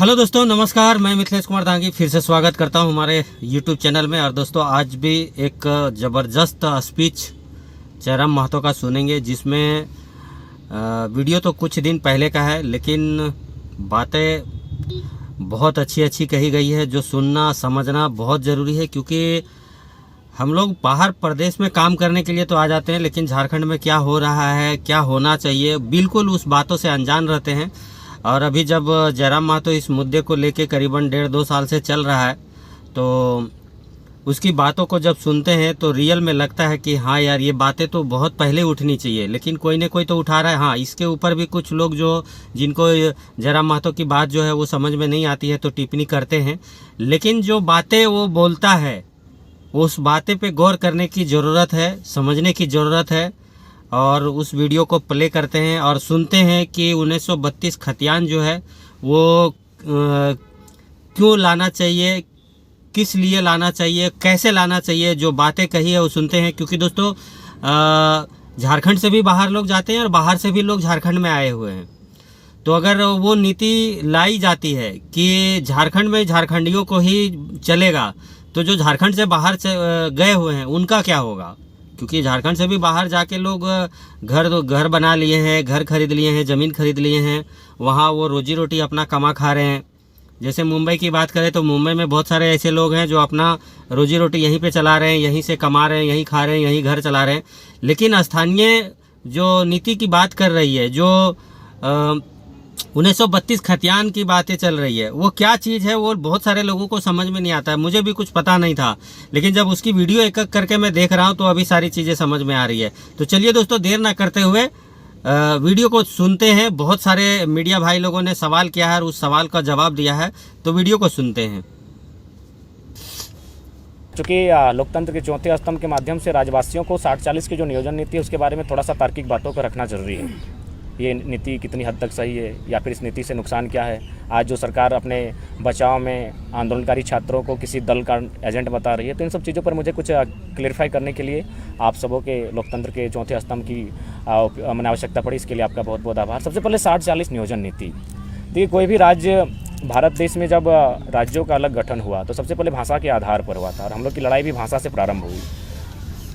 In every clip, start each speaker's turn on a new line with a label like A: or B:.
A: Hello दोस्तों, नमस्कार। मैं मिथिलेश कुमार दांगी फिर से स्वागत करता हूं हमारे यूट्यूब चैनल में। और दोस्तों, आज भी एक ज़बरदस्त स्पीच जयराम महतो का सुनेंगे, जिसमें वीडियो तो कुछ दिन पहले का है, लेकिन बातें बहुत अच्छी कही गई है, जो सुनना समझना बहुत ज़रूरी है। क्योंकि हम लोग बाहर प्रदेश में काम करने के लिए तो आ जाते हैं, लेकिन झारखंड में क्या हो रहा है, क्या होना चाहिए, बिल्कुल उस बातों से अनजान रहते हैं। और अभी जब जयराम महतो इस मुद्दे को लेके करीबन 1.5-2 साल से चल रहा है, तो उसकी बातों को जब सुनते हैं तो रियल में लगता है कि हाँ यार, ये बातें तो बहुत पहले उठनी चाहिए, लेकिन कोई न कोई तो उठा रहा है। हाँ, इसके ऊपर भी कुछ लोग जिनको जयराम महतो की बात जो है वो समझ में नहीं आती है, तो टिप्पणी करते हैं। लेकिन जो बातें वो बोलता है, उस बातें पे गौर करने की ज़रूरत है, समझने की ज़रूरत है। और उस वीडियो को प्ले करते हैं और सुनते हैं कि 1932 खतियान जो है वो क्यों लाना चाहिए, किस लिए लाना चाहिए, कैसे लाना चाहिए। जो बातें कही है वो सुनते हैं। क्योंकि दोस्तों, झारखंड से भी बाहर लोग जाते हैं और बाहर से भी लोग झारखंड में आए हुए हैं। तो अगर वो नीति लाई जाती है कि झारखंड में झारखंडियों को ही चलेगा, तो जो झारखंड से बाहर से गए हुए हैं उनका क्या होगा? क्योंकि झारखंड से भी बाहर जाके लोग घर बना लिए हैं, घर खरीद लिए हैं, ज़मीन खरीद लिए हैं, वहाँ वो रोजी रोटी अपना कमा खा रहे हैं। जैसे मुंबई की बात करें तो मुंबई में बहुत सारे ऐसे लोग हैं जो अपना रोजी रोटी यहीं पे चला रहे हैं, यहीं से कमा रहे हैं, यहीं खा रहे हैं, यहीं घर चला रहे हैं। लेकिन स्थानीय जो नीति की बात कर रही है, जो 1932 खतियान की बातें चल रही है, वो क्या चीज़ है वो बहुत सारे लोगों को समझ में नहीं आता है। मुझे भी कुछ पता नहीं था, लेकिन जब उसकी वीडियो एक एक करके मैं देख रहा हूँ तो अभी सारी चीज़ें समझ में आ रही है। तो चलिए दोस्तों, देर ना करते हुए वीडियो को सुनते हैं। बहुत सारे मीडिया भाई लोगों ने सवाल किया है और उस सवाल का जवाब दिया है, तो वीडियो को सुनते हैं।
B: चूँकि लोकतंत्र के चौथे स्तंभ के माध्यम से राज्यवासियों को 60-40 की जो नियोजन नीति है उसके बारे में थोड़ा सा तार्किक बातों को रखना जरूरी है। ये नीति कितनी हद तक सही है या फिर इस नीति से नुकसान क्या है। आज जो सरकार अपने बचाव में आंदोलनकारी छात्रों को किसी दल का एजेंट बता रही है, तो इन सब चीज़ों पर मुझे कुछ क्लियरिफाई करने के लिए आप सबों के लोकतंत्र के चौथे स्तंभ की मैंने आवश्यकता पड़ी। इसके लिए आपका बहुत बहुत आभार। सबसे पहले 60-40 नियोजन नीति। देखिए, कोई भी राज्य भारत देश में जब राज्यों का अलग गठन हुआ तो सबसे पहले भाषा के आधार पर हुआ था, और हम लोग की लड़ाई भी भाषा से प्रारंभ हुई।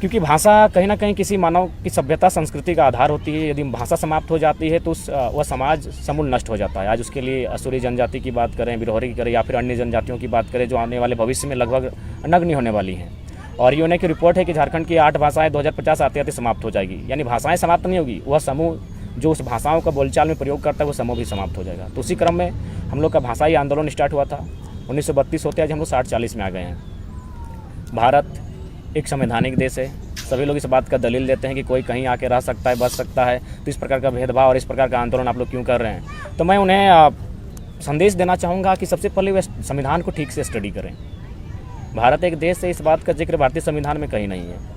B: क्योंकि भाषा कहीं ना कहीं किसी मानव की सभ्यता संस्कृति का आधार होती है। यदि भाषा समाप्त हो जाती है तो वह समाज समूल नष्ट हो जाता है। आज उसके लिए असुरी जनजाति की बात करें, बिरहोरी की करें, या फिर अन्य जनजातियों की बात करें जो आने वाले भविष्य में लगभग नग्न होने वाली हैं। और यूएनओ की रिपोर्ट है कि झारखंड की 8 भाषाएं 2050 आते आते समाप्त हो जाएगी। यानी भाषाएं समाप्त नहीं होगी, वह समूह जो उस भाषाओं का बोलचाल में प्रयोग करता है वो समूह भी समाप्त हो जाएगा। तो उसी क्रम में हम लोग का भाषाई आंदोलन स्टार्ट हुआ था। 1932 होते आज हम लोग 60-40 में आ गए हैं। भारत एक संवैधानिक देश है। सभी लोग इस बात का दलील देते हैं कि कोई कहीं आके रह सकता है, बच सकता है, तो इस प्रकार का भेदभाव और इस प्रकार का आंदोलन आप लोग क्यों कर रहे हैं। तो मैं उन्हें संदेश देना चाहूँगा कि सबसे पहले वे संविधान को ठीक से स्टडी करें। भारत एक देश है, इस बात का जिक्र भारतीय संविधान में कहीं नहीं है।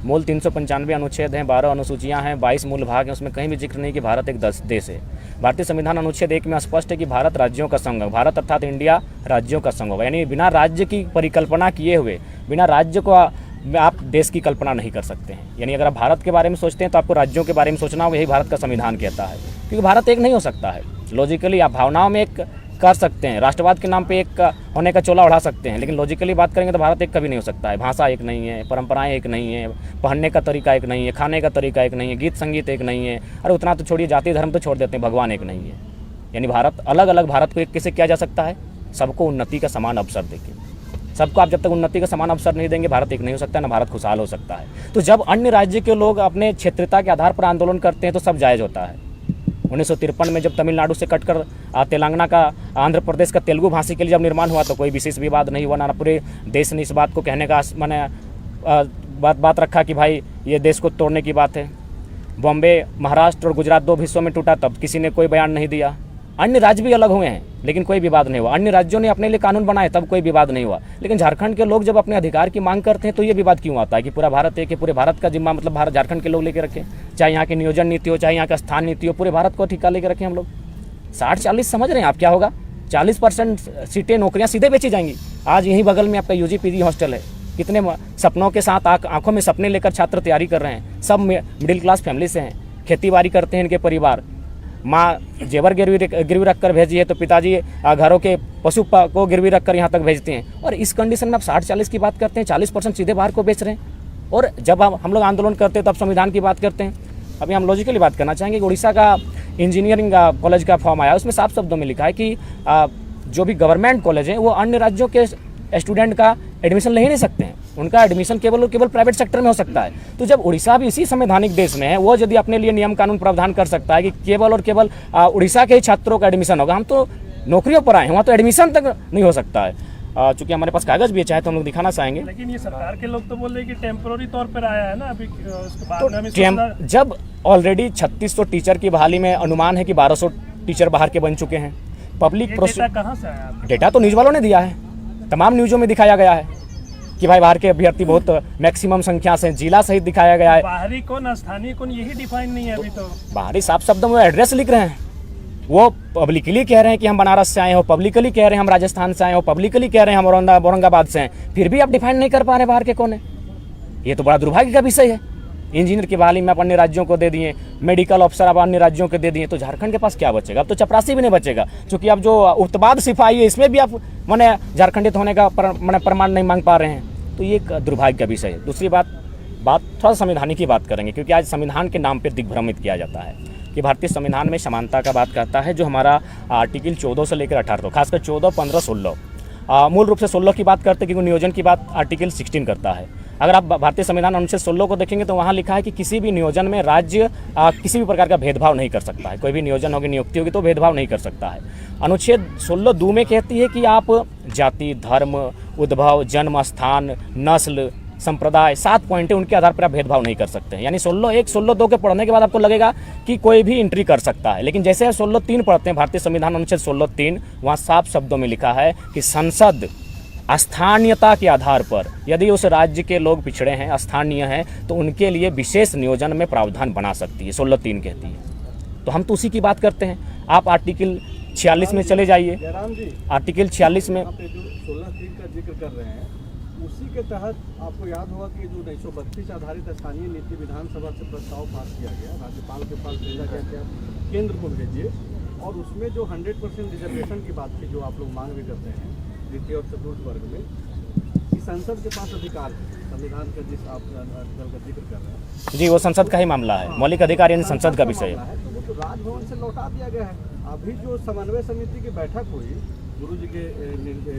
B: मूल 395 अनुच्छेद हैं, 12 अनुसूचियाँ हैं, 22 मूल भाग हैं, उसमें कहीं भी जिक्र नहीं कि भारत एक देश है। भारतीय संविधान अनुच्छेद 1 में स्पष्ट है कि भारत राज्यों का संघ है। भारत अर्थात इंडिया राज्यों का संघ होगा। यानी बिना राज्य की परिकल्पना किए हुए, बिना राज्य को आप देश की कल्पना नहीं कर सकते हैं। यानी अगर आप भारत के बारे में सोचते हैं तो आपको राज्यों के बारे में सोचना होगा। यही भारत का संविधान कहता है। क्योंकि भारत एक नहीं हो सकता है। लॉजिकली आप भावनाओं में एक कर सकते हैं, राष्ट्रवाद के नाम पे एक होने का चोला उड़ा सकते हैं, लेकिन लॉजिकली बात करेंगे तो भारत एक कभी नहीं हो सकता है। भाषा एक नहीं है, परंपराएं एक नहीं है, पहनने का तरीका एक नहीं है, खाने का तरीका एक नहीं है, गीत संगीत एक नहीं है। अरे उतना तो छोड़िए, जाति धर्म तो छोड़ देते हैं, भगवान एक नहीं है। यानी भारत अलग अलग, भारत को एक कैसे किया जा सकता है? सबको उन्नति का समान अवसर देके। सबको आप जब तक उन्नति का समान अवसर नहीं देंगे, भारत एक नहीं हो सकता, ना भारत खुशहाल हो सकता है। तो जब अन्य राज्य के लोग अपने क्षेत्रता के आधार पर आंदोलन करते हैं तो सब जायज़ होता है। 1953 में जब तमिलनाडु से कटकर तेलंगाना का, आंध्र प्रदेश का तेलुगु भाषी के लिए जब निर्माण हुआ तो कोई विशेष विवाद नहीं हुआ। ना पूरे देश ने इस बात को कहने का मैंने बात रखा कि भाई ये देश को तोड़ने की बात है। बॉम्बे, महाराष्ट्र और गुजरात 2 हिस्सों में टूटा तब किसी ने कोई बयान नहीं दिया। अन्य राज्य भी अलग हुए हैं लेकिन कोई विवाद नहीं हुआ। अन्य राज्यों ने अपने लिए कानून बनाए तब कोई विवाद नहीं हुआ। लेकिन झारखंड के लोग जब अपने अधिकार की मांग करते हैं तो ये विवाद क्यों आता है कि पूरा भारत है, कि पूरे भारत का जिम्मा मतलब भारत झारखंड के लोग लेके रखें। चाहे यहाँ की नियोजन नीति हो, चाहे यहाँ का स्थान नीति हो, पूरे भारत को ठिका लेके रखें हम लोग। 60-40 समझ रहे हैं आप क्या होगा? 40% सीटें, नौकरियाँ सीधे बेची जाएंगी। आज यहीं बगल में आपका UG PG हॉस्टल है। कितने सपनों के साथ आंखों में सपने लेकर छात्र तैयारी कर रहे हैं। सब मिडिल क्लास फैमिली से हैं, खेती बाड़ी करते हैं इनके परिवार। माँ जेवर गिरवी रख कर भेजी है तो पिताजी घरों के पशु को गिरवी रख कर यहाँ तक भेजते हैं। और इस कंडीशन में आप 60-40 की बात करते हैं, 40% सीधे बाहर को बेच रहे हैं। और जब हम लोग आंदोलन करते हैं तब संविधान की बात करते हैं। अभी हम लॉजिकली बात करना चाहेंगे कि उड़ीसा का इंजीनियरिंग कॉलेज का फॉर्म आया, उसमें साफ शब्दों में लिखा है कि जो भी गवर्नमेंट कॉलेज हैं वो अन्य राज्यों के स्टूडेंट का एडमिशन ले ही नहीं सकते हैं, उनका एडमिशन केवल और केवल प्राइवेट सेक्टर में हो सकता है। तो जब उड़ीसा भी इसी संवैधानिक देश में है, वो यदि अपने लिए नियम कानून प्रावधान कर सकता है कि केवल और केवल उड़ीसा के ही छात्रों का एडमिशन होगा, हम तो नौकरियों पर आए हैं, वहाँ तो एडमिशन तक नहीं हो सकता है। चूँकि हमारे पास कागज़ भी चाहे तो हम लोग दिखाना चाहेंगे।
C: लेकिन ये सरकार के लोग तो बोल रहे हैं कि टेम्पोररी तौर पर आया है ना, अभी उसके बाद में हमें
B: जब ऑलरेडी 3600 टीचर की बहाली में अनुमान है कि 1200 टीचर बाहर के बन चुके हैं। पब्लिक
C: डेटा कहाँ से आया?
B: डेटा तो न्यूज़ वालों ने दिया है, तमाम न्यूज़ों में दिखाया गया है कि भाई बाहर के अभ्यर्थी बहुत मैक्सिमम संख्या से, जिला सहित दिखाया गया है।
C: बाहरी कौन स्थानीय कौन यही डिफाइन नहीं है अभी तो।
B: बाहरी साफ शब्दों में एड्रेस लिख रहे हैं, वो पब्लिकली कह रहे हैं कि हम बनारस से आए हो, पब्लिकली कह रहे हैं हम राजस्थान से आए हो, पब्लिकली कह रहे हैं हम औरंगाबाद से हैं, फिर भी आप डिफाइन नहीं कर पा रहे बाहर के कौन है। ये तो बड़ा दुर्भाग्य का विषय है। इंजीनियर की बहाली में आप अन्य राज्यों को दे दिए, मेडिकल ऑफिसर आप अन्य राज्यों को दे दिए, तो झारखंड के पास क्या बचेगा? अब तो चपरासी भी नहीं बचेगा, क्योंकि अब जो उत्पाद सिपाही है इसमें भी आप मैंने झारखंडित होने का प्रमाण नहीं मांग पा रहे हैं। तो ये एक दुर्भाग्य का विषय है। दूसरी बात थोड़ा संविधानिक की बात करेंगे, क्योंकि आज संविधान के नाम पर दिग्भ्रमित किया जाता है कि भारतीय संविधान में समानता का बात करता है, जो हमारा आर्टिकल 14 से लेकर 18 खासकर 14, 15, 16 मूल रूप से 16 की बात करते हैं क्योंकि नियोजन की बात आर्टिकल 16 करता है। अगर आप भारतीय संविधान अनुच्छेद 16 को देखेंगे तो वहाँ लिखा है कि किसी भी नियोजन में राज्य किसी भी प्रकार का भेदभाव नहीं कर सकता है। कोई भी नियोजन होगी, नियुक्ति होगी तो भेदभाव नहीं कर सकता है। अनुच्छेद 16 दो में कहती है कि आप जाति, धर्म, उद्भव, जन्म स्थान, नस्ल, संप्रदाय 7 पॉइंट है, उनके आधार पर आप भेदभाव नहीं कर सकते हैं। यानी 16(1), 16(2) के पढ़ने के बाद आपको लगेगा कि कोई भी एंट्री कर सकता है, लेकिन जैसे 16(3) पढ़ते हैं भारतीय संविधान अनुच्छेद 16(3), वहाँ साफ शब्दों में लिखा है कि संसद स्थानीयता के आधार पर यदि उस राज्य के लोग पिछड़े हैं, स्थानीय हैं, तो उनके लिए विशेष नियोजन में प्रावधान बना सकती है, 16(3) कहती है। तो हम तो उसी की बात करते हैं। आप आर्टिकल 46 में चले जाइए, आर्टिकल 46 में
D: 16(3) का जिक्र कर रहे हैं, उसी के तहत आपको याद होगा कि जो 1932 आधारित स्थानीय नीति विधानसभा से प्रस्ताव पास किया गया, राज्यपाल के पास भेजा गया कि आप केंद्र को भेजिए, और उसमें जो 100% रिजर्वेशन की बात थी, जो आप लोग मांग भी करते हैं द्वितीय और चतुर्थ वर्ग में, कि संसद के पास अधिकार है। संविधान का जिस आप आर्टिकल का जिक्र कर रहे हैं
B: जी, वो संसद का ही मामला है, मौलिक अधिकार यानी संसद का विषय है।
D: तो वो तो राजभवन से लौटा दिया गया है। अभी जो समन्वय समिति की बैठक हुई गुरु जी के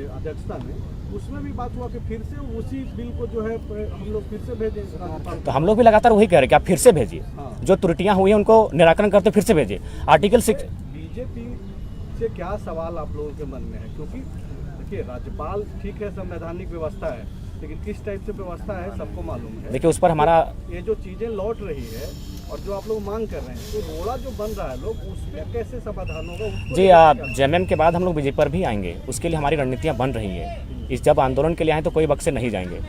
D: अध्यक्षता में, उसमें भी बात हुआ कि फिर से उसी बिल को जो है हम लोग फिर से भेजें।
B: तो हम लोग भी लगातार वही कह रहे हैं कि आप फिर से भेजिए, जो त्रुटियां हुई हैं उनको निराकरण करते फिर से भेजिए। आर्टिकल 6
D: बीजेपी से क्या सवाल आप लोगों के मन में है? क्योंकि देखिए, राज्यपाल ठीक है, संवैधानिक व्यवस्था है, लेकिन किस टाइप से व्यवस्था है सबको मालूम है।
B: देखिए, उस पर हमारा
D: ये जो चीज़ें लौट रही है और जो आप लोग मांग कर रहे हैं, तो रोड़ा जो बन रहा है लोग, उसमें कैसे समाधान होगा?
B: जी, जेएमएम के बाद हम लोग बीजेपी पर भी आएंगे, उसके लिए हमारी रणनीतियाँ बन रही हैं। इस जब आंदोलन के लिए आए तो कोई बक्से नहीं जाएंगे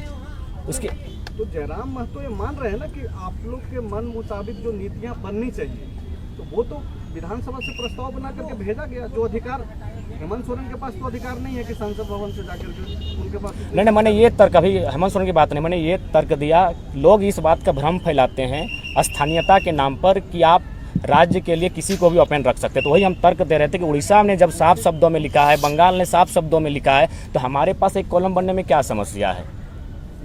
B: उसके।
D: तो जयराम महतो ये मान रहे हैं ना कि आप लोग के मन मुताबिक जो नीतियाँ बननी चाहिए, तो वो तो विधानसभा से प्रस्ताव बना करके भेजा गया। जो अधिकार हेमंत सोरेन के पास तो अधिकार नहीं है कि संसद भवन से जाकर के उनके पास।
B: नहीं, मैंने ये तर्क, अभी हेमंत सोरेन की बात नहीं, मैंने ये तर्क दिया, लोग इस बात का भ्रम फैलाते हैं स्थानीयता के नाम पर कि आप राज्य के लिए किसी को भी ओपन रख सकते हैं। तो वही हम तर्क दे रहे थे कि उड़ीसा ने जब साफ शब्दों में लिखा है, बंगाल ने साफ शब्दों में लिखा है, तो हमारे पास एक कॉलम बनने में क्या समस्या है?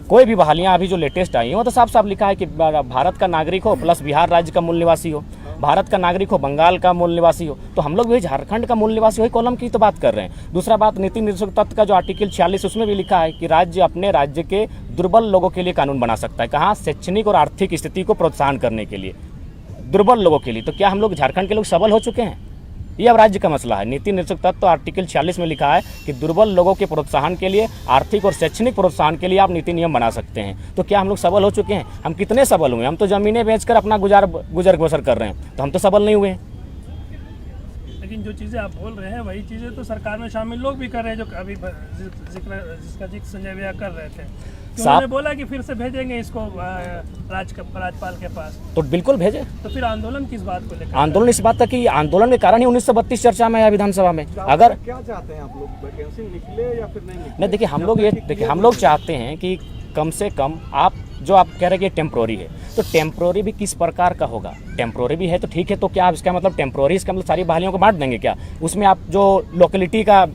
B: कोई भी बहालियाँ अभी जो लेटेस्ट आई हैं वो तो साफ साफ लिखा है कि भारत का नागरिक हो प्लस बिहार राज्य का मूल निवासी हो, भारत का नागरिक हो, बंगाल का मूल निवासी हो। तो हम लोग भी झारखंड का मूल निवासी, वही कॉलम की तो बात कर रहे हैं। दूसरा बात, नीति निर्देशक तत्व का जो आर्टिकल 46, उसमें भी लिखा है कि राज्य अपने राज्य के दुर्बल लोगों के लिए कानून बना सकता है। कहाँ? शैक्षणिक और आर्थिक स्थिति को प्रोत्साहन करने के लिए, दुर्बल लोगों के लिए। तो क्या हम लोग झारखंड के लोग सबल हो चुके हैं? ये अब राज्य का मसला है। नीति निर्देशक तत्व आर्टिकल 46 में लिखा है कि दुर्बल लोगों के प्रोत्साहन के लिए, आर्थिक और शैक्षणिक प्रोत्साहन के लिए आप नीति नियम बना सकते हैं। तो क्या हम लोग सबल हो चुके हैं? हम कितने सबल हुए? हम तो ज़मीनें बेचकर अपना गुजर बसर कर रहे हैं, तो हम तो सबल नहीं हुए हैं।
C: लेकिन जो चीज़ें आप बोल रहे हैं वही चीज़ें तो सरकार में शामिल लोग भी कर रहे हैं, जो अभी जिसका जिक्र संजय भैया कर रहे थे। उन्होंने बोला कि फिर से भेजेंगे इसको राज्यपाल के पास,
B: तो बिल्कुल भेजे।
C: तो फिर आंदोलन किस बात को लेकर?
B: आंदोलन इस बात का कि आंदोलन के कारण ही 1932 चर्चा में आया विधानसभा में। अगर
D: क्या चाहते हैं आप लोग, वैकेंसी निकले या फिर नहीं निकले?
B: नहीं, देखिए हम लोग चाहते हैं कि कम से कम आप जो आप कह रहे हैं कि टेम्प्रोरी है, तो टेम्प्रोरी भी किस प्रकार का होगा? टेम्प्रोरी भी है तो ठीक है, तो क्या आप इसका मतलब टेम्प्रोरी, इसका मतलब सारी बहालियों को बांट देंगे क्या? उसमें आप जो लोकेलिटी का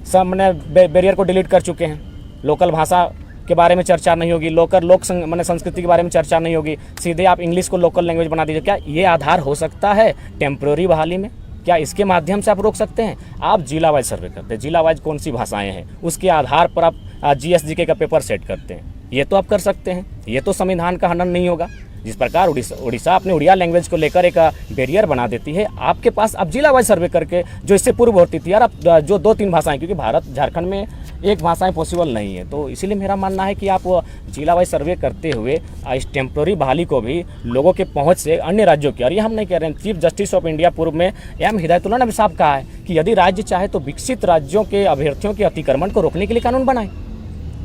B: सब मैंने बैरियर को डिलीट कर चुके हैं, लोकल भाषा के बारे में चर्चा नहीं होगी, मैंने संस्कृति के बारे में चर्चा नहीं होगी, सीधे आप इंग्लिश को लोकल लैंग्वेज बना दीजिए। क्या ये आधार हो सकता है टेम्प्रोरी बहाली में? क्या इसके माध्यम से आप रोक सकते हैं? आप जिला वाइज सर्वे करते हैं, जिला वाइज कौन सी भाषाएं हैं उसके आधार पर आप GSGK का पेपर सेट करते हैं, ये तो आप कर सकते हैं। ये तो संविधान का हनन नहीं होगा। जिस प्रकार उड़ीसा अपने उड़िया लैंग्वेज को लेकर एक बैरियर बना देती है, आपके पास अब जिला वाइज सर्वे करके, जो इससे पूर्व होती थी यार, अब जो 2-3 भाषाएं, क्योंकि झारखंड में एक भाषाएं पॉसिबल नहीं है, तो इसीलिए मेरा मानना है कि आप जिला वाइज सर्वे करते हुए इस टेम्प्रोरी बहाली को भी लोगों के पहुंच से अन्य राज्यों की, और ये हम नहीं कह रहे हैं, चीफ जस्टिस ऑफ इंडिया पूर्व में M हिदायतुल्लाह ने भी साफ कहा है कि यदि राज्य चाहे तो विकसित राज्यों के अभ्यर्थियों के अतिक्रमण को रोकने के लिए कानून बनाए।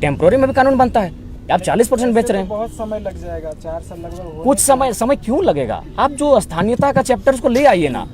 B: टेम्प्रोरी में भी कानून बनता है। आप 40% बेच रहे हैं,
E: बहुत समय लग जाएगा, 4 साल लगभग।
B: कुछ समय क्यों लगेगा? आप जो स्थानीयता का चैप्टर उसको ले आइए ना।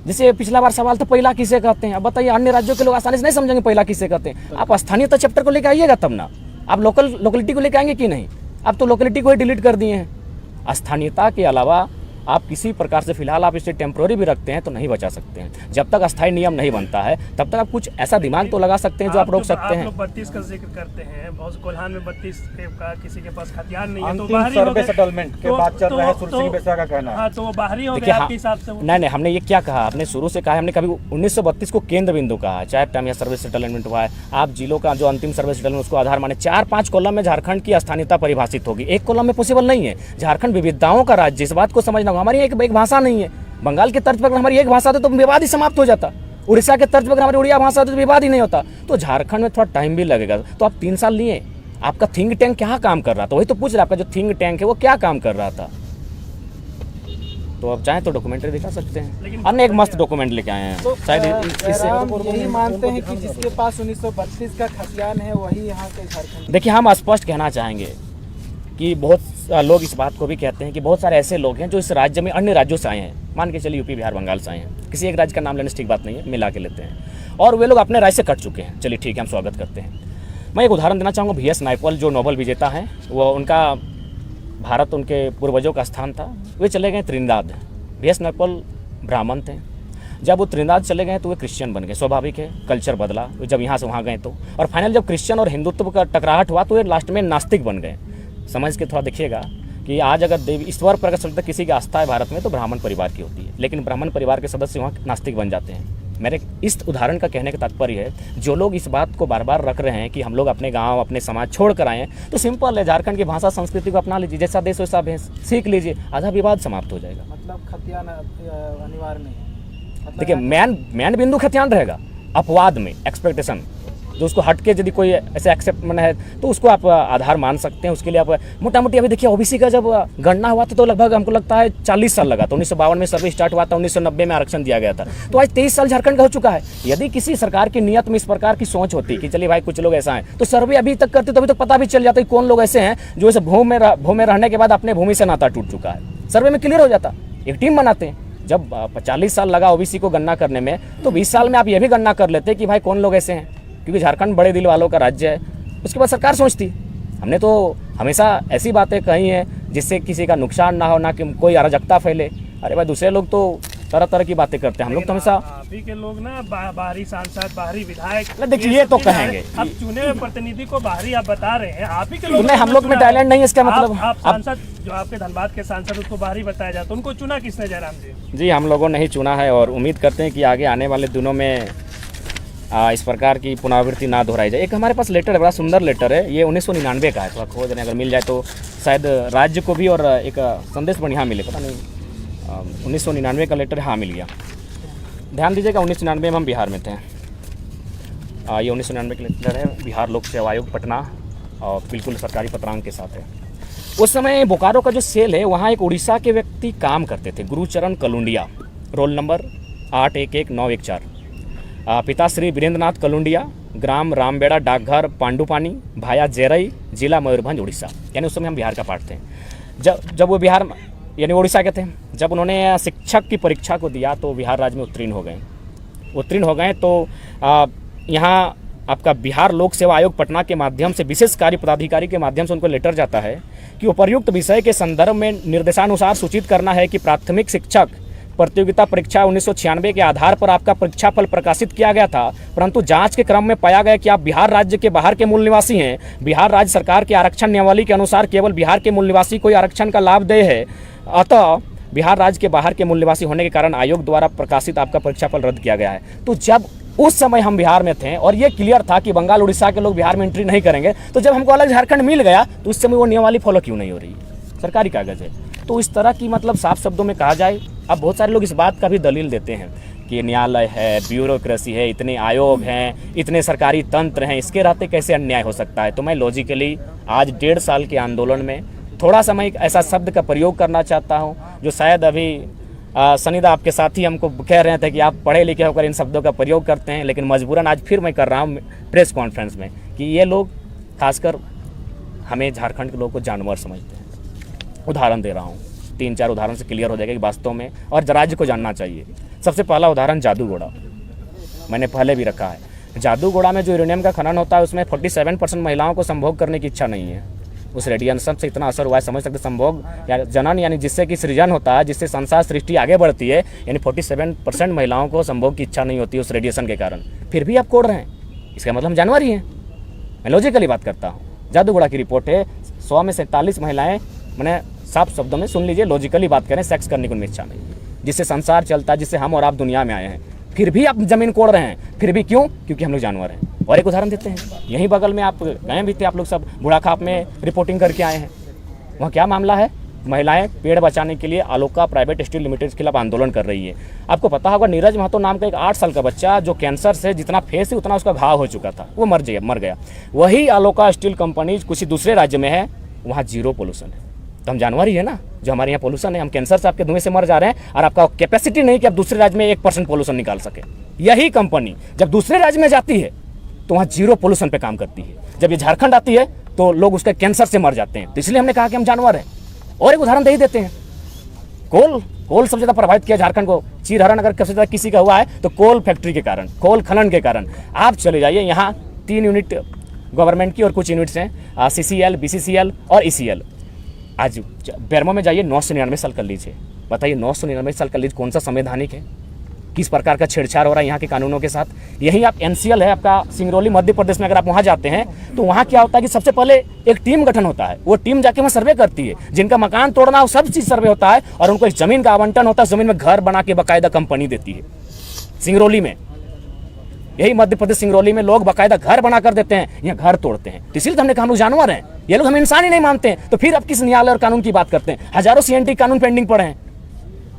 B: जैसे पिछला बार सवाल था पहिला किसे कहते हैं, अब बताइए, अन्य राज्यों के लोग आसानी से नहीं समझेंगे पहिला किसे कहते हैं। आप स्थानीयता चैप्टर को लेकर आइएगा तब ना। आप लोकलिटी को लेकर आएंगे कि नहीं? आप तो लोकलिटी को ही डिलीट कर दिए हैं। स्थानीयता के अलावा आप किसी प्रकार से फिलहाल आप इसे टेम्प्रोरी भी रखते हैं तो नहीं बचा सकते हैं। जब तक अस्थायी नियम नहीं बनता है तब तक आप कुछ ऐसा दिमाग तो लगा सकते हैं जो आप रोक सकते हैं।
C: आप लोग 32 का जिक्र करते हैं, बहुत कोल्हान में 32 का किसी के पास हथियार नहीं है, तो
E: अंतिम
C: बाहरी हो
E: सर्वे
C: गए।
E: सेटलमेंट के बाद चल रहा है, सुरसिंह बेसरा का कहना है।
C: हाँ, तो वो बाहरी हो गए
B: देखिए,
C: आपके हिसाब से।
B: नहीं, हमने ये क्या कहा, हमने शुरू से कहा है, हमने कभी 1932 को केंद्र बिंदु कहा है, चाहे टाइम या सर्वे सेटलमेंट हुआ है। आप जिलों का जो अंतिम सर्वे सेटलमेंट उसको आधार माने। 4-5 कॉलम में झारखंड की स्थानीयता परिभाषित होगी, एक कॉलम में पॉसिबल नहीं है। झारखंड विविधताओं का राज्य, इस बात को समझना होगा। हमारी एक भाषा नहीं है। बंगाल के तर्ज पर हमारी एक भाषा तो विवाद ही समाप्त हो जाता। उड़ीसा के तर्ज पर हमारी उड़िया भाषा तो विवाद ही नहीं होता। तो झारखंड में थोड़ा टाइम भी लगेगा। तो आप 3 साल लिए, आपका थिंक टैंक क्या काम कर रहा था? वही तो पूछ रहा, आपका जो थिंक टैंक है वो क्या काम कर रहा था? तो आप चाहें तो डॉक्यूमेंट्री दिखा सकते हैं। हमने एक मस्त डॉक्यूमेंट लेके आए हैं।
E: तो
B: शायद
E: जयराम यही मानते हैं कि जिसके पास 1932 का खतियान है वही यहाँ के झारखंड।
B: देखिए, हम स्पष्ट कहना चाहेंगे कि बहुत लोग इस बात को भी कहते हैं कि बहुत सारे ऐसे लोग हैं जो इस राज्य में अन्य राज्यों से आए हैं, मान के चलिए यूपी, बिहार, बंगाल से आए हैं। किसी एक राज्य का नाम लेने से ठीक बात नहीं है, मिला के लेते हैं, और वे लोग अपने राज्य से कट चुके हैं। चलिए ठीक है, हम स्वागत करते हैं। मैं एक उदाहरण देना चाहूँगा। VS नायपॉल जो नोबेल विजेता हैं, वो उनका भारत उनके पूर्वजों का स्थान था। वे चले गए त्रिनिदाद। VS नायपॉल ब्राह्मण थे। जब वो त्रिनिदाद चले गए तो वे क्रिश्चियन बन गए, स्वाभाविक है, कल्चर बदला जब यहाँ से वहाँ गए तो। और फाइनल जब क्रिश्चियन और हिंदुत्व का टकराहट हुआ तो वे लास्ट में नास्तिक बन गए। समझ के थोड़ा देखिएगा कि आज अगर देवी ईश्वर पर अगर किसी की आस्था है भारत में तो ब्राह्मण परिवार की होती है, लेकिन ब्राह्मण परिवार के सदस्य वहाँ नास्तिक बन जाते हैं। मेरे इस उदाहरण का कहने का तात्पर्य है, जो लोग इस बात को बार बार रख रहे हैं कि हम लोग अपने गांव, अपने समाज छोड़ कर आए हैं, तो सिंपल है, झारखंड की भाषा संस्कृति को अपना लीजिए, जैसा देश वैसा भेष, सीख लीजिए, आधा विवाद समाप्त हो जाएगा।
E: मतलब खतियान अनिवार्य नहीं है।
B: देखिए, मैन बिंदु खतियान रहेगा अपवाद में, एक्सपेक्टेशन जो उसको हट के यदि कोई ऐसे एक्सेप्ट मन है तो उसको आप आधार मान सकते हैं। उसके लिए आप मोटा मोटी, अभी देखिए OBC का जब गणना हुआ था तो लगभग हमको लगता है 40 साल लगा था। 1952 में सर्वे स्टार्ट हुआ था, 1990 में आरक्षण दिया गया था, तो आज 23 साल झारखंड का हो चुका है। यदि किसी सरकार की नियत में इस प्रकार की सोच होती कि चलिए भाई कुछ लोग ऐसा हैं, तो सर्वे अभी तक करते तो अभी तो पता भी चल जाता कि कौन लोग ऐसे हैं जो इस भूमि में रहने के बाद अपने भूमि से नाता टूट चुका है। सर्वे में क्लियर हो जाता, एक टीम बनाते हैं। जब 40 साल लगा OBC को गणना करने में, तो 20 साल में आप ये भी गणना कर लेते कि भाई कौन लोग ऐसे हैं, क्योंकि झारखंड बड़े दिल वालों का राज्य है। उसके बाद सरकार सोचती। हमने तो हमेशा ऐसी बातें कही हैं जिससे किसी का नुकसान ना हो, ना कि कोई अराजकता फैले। अरे भाई, दूसरे लोग तो तरह तरह की बातें करते हैं, हम लोग तो हमेशा
C: अभी के लोग ना बाहरी सांसद, बाहरी विधायक,
B: देखिए ये तो कहेंगे।
C: अब चुने हुए प्रतिनिधि को बाहरी आप बता रहे हैं, आप ही के लोग।
B: नहीं, हम लोग में टैलेंट नहीं है, इसका मतलब
C: आप सांसद जो आपके धनबाद के सांसद, उसको बाहरी बताया जाता, उनको चुना किसने जयराम जी?
B: जी, हम लोगों ने ही चुना है, और उम्मीद करते हैं कि आगे आने वाले दिनों में इस प्रकार की पुनरावृत्ति ना दोहराई जाए। एक हमारे पास लेटर है, बड़ा सुंदर लेटर है, ये 1999 का है, थोड़ा खोज रहे, अगर मिल जाए तो शायद राज्य को भी और एक संदेश बढ़िया मिले, पता नहीं। 1999 का लेटर, हाँ मिल गया। ध्यान दीजिएगा, 1999 में हम बिहार में थे। ये 1999 का लेटर है, बिहार लोक सेवा आयोग पटना, और बिल्कुल सरकारी पत्रांक के साथ है। उस समय बोकारो का जो सेल है, वहाँ एक उड़ीसा के व्यक्ति काम करते थे, गुरुचरण कलुंडिया, रोल नंबर 811914। पिता श्री वीरेंद्रनाथ कलुंडिया, ग्राम रामबेड़ा, डाकघर पांडुपानी, भाया जेरई, जिला मयूरभंज, उड़ीसा। यानी उस समय हम बिहार का पार्ट थे। जब वो बिहार यानी उड़ीसा के थे, जब उन्होंने शिक्षक की परीक्षा को दिया तो बिहार राज्य में उत्तीर्ण हो गए। तो यहाँ आपका बिहार लोक सेवा आयोग पटना के माध्यम से विशेष कार्य पदाधिकारी के माध्यम से उनको लेटर जाता है कि उपर्युक्त विषय के संदर्भ में निर्देशानुसार सूचित करना है कि प्राथमिक शिक्षक प्रतियोगिता परीक्षा 1996 के आधार पर आपका परीक्षाफल प्रकाशित किया गया था, परंतु जांच के क्रम में पाया गया कि आप बिहार राज्य के बाहर के मूल निवासी हैं। बिहार राज्य सरकार के आरक्षण नियमावली के अनुसार केवल बिहार के मूल निवासी को आरक्षण का लाभ दे है। अतः बिहार राज्य के बाहर के मूल निवासी होने के कारण आयोग द्वारा प्रकाशित आपका परीक्षाफल रद्द किया गया है। तो जब उस समय हम बिहार में थे और ये क्लियर था कि बंगाल उड़ीसा के लोग बिहार में एंट्री नहीं करेंगे, तो जब हमको अलग झारखंड मिल गया तो उस समय वो नियमावली फॉलो क्यों नहीं हो रही? सरकारी कागज़ है। तो इस तरह की मतलब साफ शब्दों में कहा जाए, अब बहुत सारे लोग इस बात का भी दलील देते हैं कि न्यायालय है, ब्यूरोक्रेसी है, इतने आयोग हैं, इतने सरकारी तंत्र हैं, इसके रहते कैसे अन्याय हो सकता है। तो मैं लॉजिकली आज 1.5 साल के आंदोलन में थोड़ा सा मैं एक ऐसा शब्द का प्रयोग करना चाहता हूँ जो शायद अभी सनीदा आपके साथी हमको कह रहे थे कि आप पढ़े लिखे होकर इन शब्दों का प्रयोग करते हैं, लेकिन मजबूरन आज फिर मैं कर रहा हूँ प्रेस कॉन्फ्रेंस में कि ये लोग खासकर हमें झारखंड के लोगों को जानवर समझते हैं। उदाहरण दे रहा हूँ, 3-4 उदाहरण से क्लियर हो जाएगा कि वास्तव में और राज्य को जानना चाहिए। सबसे पहला उदाहरण जादूगोड़ा, मैंने पहले भी रखा है। जादूगोड़ा में जो यूरेनियम का खनन होता है उसमें 47% महिलाओं को संभोग करने की इच्छा नहीं है। उस रेडिएशन से इतना असर हुआ है, समझ सकते संभोग या जनन यानी जिससे कि सृजन होता है, जिससे संसार सृष्टि आगे बढ़ती है, यानी 47% महिलाओं को संभोग की इच्छा नहीं होती उस रेडिएशन के कारण। फिर भी आप कोड़ रहे हैं, इसका मतलब हम जानवर ही हैं। मैं लॉजिकली बात करता हूँ। जादूगोड़ा की रिपोर्ट है 100 में 47 महिलाएं, मैंने साफ शब्दों में सुन लीजिए, लॉजिकली बात करें, सेक्स करने की उनमें इच्छा नहीं, जिससे संसार चलता है, जिससे हम और आप दुनिया में आए हैं। फिर भी आप जमीन कोड़ रहे हैं। फिर भी क्यों? क्योंकि हम लोग जानवर हैं। और एक उदाहरण देते हैं, यहीं बगल में आप गए भी थे, आप लोग सब बुढ़ाखाप में रिपोर्टिंग करके आए हैं। वहाँ क्या मामला है? महिलाएं पेड़ बचाने के लिए आलोका प्राइवेट स्टील लिमिटेड के खिलाफ आंदोलन कर रही है। आपको पता होगा नीरज महतो नाम का एक 8 साल का बच्चा जो कैंसर से जितना फेस है उतना उसका घाव हो चुका था, वो मर गया। वही आलोका स्टील कंपनी कुछ दूसरे राज्य में है, वहाँ 0 पोल्यूशन है। तो हम जानवर ही है ना, जो हमारे यहाँ पोल्यूशन है। हम कैंसर से आपके धुएं से मर जा रहे हैं और आपका कैपेसिटी नहीं कि आप दूसरे राज्य में 1% पोल्यूशन निकाल सके। यही कंपनी जब दूसरे राज्य में जाती है तो वहाँ 0 पोल्यूशन पे काम करती है। जब ये झारखंड आती है तो लोग उसके कैंसर से मर जाते हैं। तो इसलिए हमने कहा कि हम जानवर हैं। और एक उदाहरण दे ही देते हैं, कोल सबसे ज़्यादा प्रभावित किया झारखंड को। चीरहरण अगर सबसे ज़्यादा किसी का हुआ है तो कोल फैक्ट्री के कारण, कोल खनन के कारण। आप चले जाइए, यहाँ 3 यूनिट गवर्नमेंट की और कुछ यूनिट्स हैं, CCL, BCCL और ECL। आज बेरमो में जाइए, 999 साल कर लीजिए। बताइए 999 साल कर लीजिए, कौन सा संवैधानिक है? किस प्रकार का छेड़छाड़ हो रहा है यहाँ के कानूनों के साथ। यही आप NCL है आपका सिंगरौली मध्य प्रदेश में, अगर आप वहाँ जाते हैं तो वहाँ क्या होता है कि सबसे पहले एक टीम गठन होता है। वो टीम जाके वहाँ सर्वे करती है, जिनका मकान तोड़ना हो सब चीज़ सर्वे होता है और उनको इस जमीन का आवंटन होता है। जमीन में घर बना के बाकायदा कंपनी देती है सिंगरौली में। यही मध्य प्रदेश सिंगरौली में लोग बाकायदा घर बना कर देते हैं, यहाँ घर तोड़ते हैं। तो इसलिए तो हमने कहा हम लोग जानवर हैं, ये लोग हम इंसान ही नहीं मानते हैं। तो फिर अब किस न्यायालय और कानून की बात करते हैं? हजारों CNT कानून पेंडिंग पड़े हैं,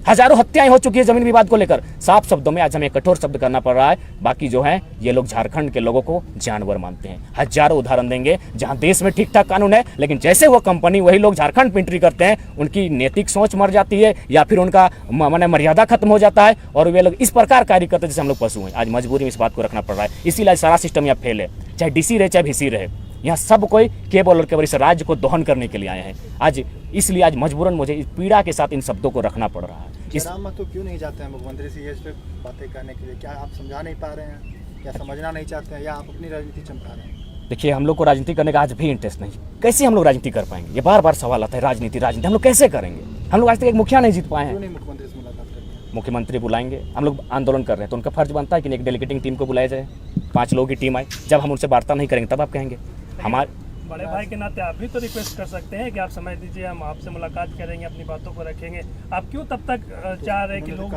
B: हजारों हत्याएं हो चुकी है जमीन विवाद को लेकर। साफ शब्दों में आज हमें कठोर शब्द करना पड़ रहा है। बाकी जो है ये लोग झारखंड के लोगों को जानवर मानते हैं। हजारों उदाहरण देंगे जहां देश में ठीक ठाक कानून है, लेकिन जैसे वो कंपनी वही लोग झारखंड में एंट्री करते हैं, उनकी नैतिक सोच मर जाती है या फिर उनका माने मर्यादा खत्म हो जाता है और वे लोग इस प्रकार कार्य करते हैं जैसे हम लोग पशु हैं। आज मजबूरी में इस बात को रखना पड़ रहा है। इसीलिए सारा सिस्टम यहाँ फेल है, चाहे DC रहे चाहे VC रहे। यहाँ सब कोई केवल और केवल इस राज्य को दोहन करने के लिए आए हैं आज। इसलिए आज मजबूरन मुझे इस पीड़ा के साथ इन शब्दों को रखना पड़ रहा है।
F: तो क्यों नहीं जाते हैं मुख्यमंत्री से इस पे बातें करने के लिए? क्या आप समझा नहीं पा रहे हैं, क्या समझना नहीं चाहते हैं, या आप अपनी राजनीति चमका रहे हैं?
B: देखिए, हम लोग को राजनीति करने का आज भी इंटरेस्ट नहीं। कैसे हम लोग राजनीति कर पाएंगे? ये बार बार सवाल आता है, राजनीति हम लोग कैसे करेंगे? हम लोग आज तक एक मुखिया नहीं जीत पाए हैं।
F: क्यों नहीं मुख्यमंत्री से मुलाकात करेंगे?
B: मुख्यमंत्री बुलाएंगे, हम लोग आंदोलन कर रहे हैं तो उनका फर्ज बनता है कि एक डेलीगेटिंग टीम को बुलाया जाए, 5 लोगों की टीम आए। जब हम उनसे वार्ता नहीं करेंगे तब आप कहेंगे। हमारे
C: बड़े भाई के नाते आप भी तो रिक्वेस्ट कर सकते हैं कि आप समय दीजिए, हम आपसे मुलाकात करेंगे, अपनी बातों को रखेंगे। आप क्यों तब तक चाह रहे हैं कि लोग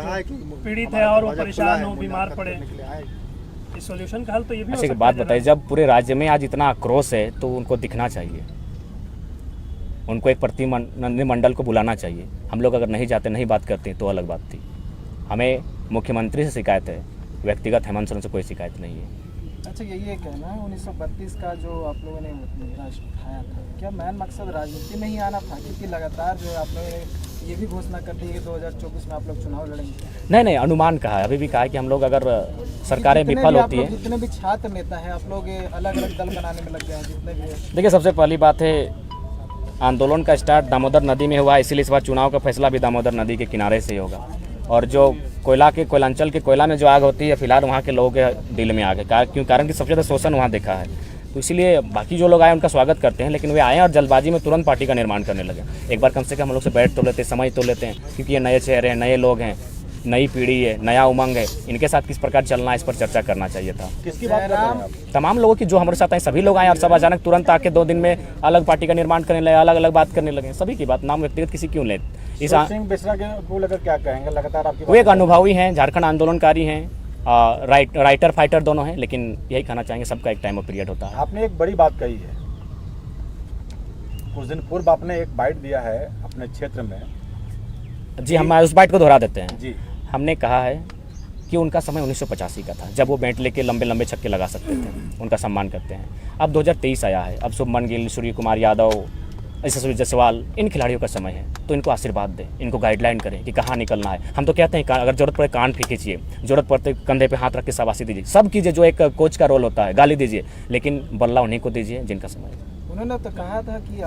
C: पीड़ित है और वो परेशान हो, बीमार पड़े? इस सॉल्यूशन का हल तो ये भी हो सकता है।
B: बात बताइए, जब पूरे राज्य में आज इतना आक्रोश है तो उनको दिखना चाहिए, उनको एक प्रतिनिधिमंडल को बुलाना चाहिए। हम लोग अगर नहीं जाते, नहीं बात करते तो अलग बात थी। हमें मुख्यमंत्री से शिकायत है, व्यक्तिगत हेमंत सोरेन से कोई शिकायत नहीं है।
E: अच्छा, ये कहना है 1932 का जो आप लोगों ने मुद्दा उठाया था, क्या मेन मकसद राजनीति में ही आना था? क्योंकि लगातार जो है आप लोगों ने ये भी घोषणा कर दी कि 2024 में आप लोग चुनाव लड़ेंगे।
B: नहीं, अनुमान कहा है, अभी भी कहा है कि हम लोग अगर सरकारें विफल होती है।
E: जितने भी छात्र नेता हैं आप लोग अलग अलग दल बनाने में लग गए हैं, जितने भी है।
B: देखिए, सबसे पहली बात है, आंदोलन का स्टार्ट दामोदर नदी में हुआ, इसीलिए इस बार चुनाव का फैसला भी दामोदर नदी के किनारे से होगा। और जो कोयलांचल के कोयला में जो आग होती है, फिलहाल वहाँ के लोगों के दिल में आग है। क्यों? कारण कि सबसे ज़्यादा शोषण वहाँ देखा है। तो इसलिए बाकी जो लोग आए उनका स्वागत करते हैं, लेकिन वे आए और जल्दबाजी में तुरंत पार्टी का निर्माण करने लगे। एक बार कम से कम हम लोग से बैठ तो लेते, समझ तो लेते हैं, क्योंकि ये नए चेहरे हैं, नए लोग हैं, नई पीढ़ी है, नया उमंग है, इनके साथ किस प्रकार चलना है इस पर चर्चा करना चाहिए था।
F: किसकी बात कर रहे हैं आप?
B: तमाम लोगों की जो हमारे साथ आए सभी लोग आए और सब अचानक तुरंत आके 2 दिन में अलग पार्टी का निर्माण करने लगे, अलग अलग बात करने लगे। सभी की बात, नाम व्यक्तिगत किसी क्यों ले। इस
F: सुर सिंह मिश्रा को लेकर क्या कहेंगे? लगातार आपकी
B: वो एक अनुभवी हैं, झारखंड आंदोलनकारी हैं, राइटर फाइटर दोनों हैं, लेकिन यही कहना चाहेंगे सबका एक टाइम ऑफ पीरियड होता है।
F: आपने एक बड़ी बात कही है, कुछ दिन पूर्व आपने एक बाइट दिया है अपने क्षेत्र में।
B: जी, हम उस बाइट को दोहरा देते हैं।
F: जी,
B: हमने कहा है कि उनका समय 1985 का था, जब वो बैट लेके लंबे लंबे छक्के लगा सकते थे, उनका सम्मान करते हैं। अब 2023 आया है, अब शुभमन गिल, सूर्य कुमार यादव, यशस्वी जायसवाल, इन खिलाड़ियों का समय है, तो इनको आशीर्वाद दें, इनको गाइडलाइन करें कि कहाँ निकलना है। हम तो कहते हैं अगर जरूरत पड़े कान खींचिए, जरूरत पड़ते कंधे पे हाथ रख के शाबाशी दीजिए, सब कीजिए जो एक कोच का रोल होता है, गाली दीजिए, लेकिन बल्ला उन्हीं को दीजिए जिनका समय है।
E: उन्होंने तो कहा था कि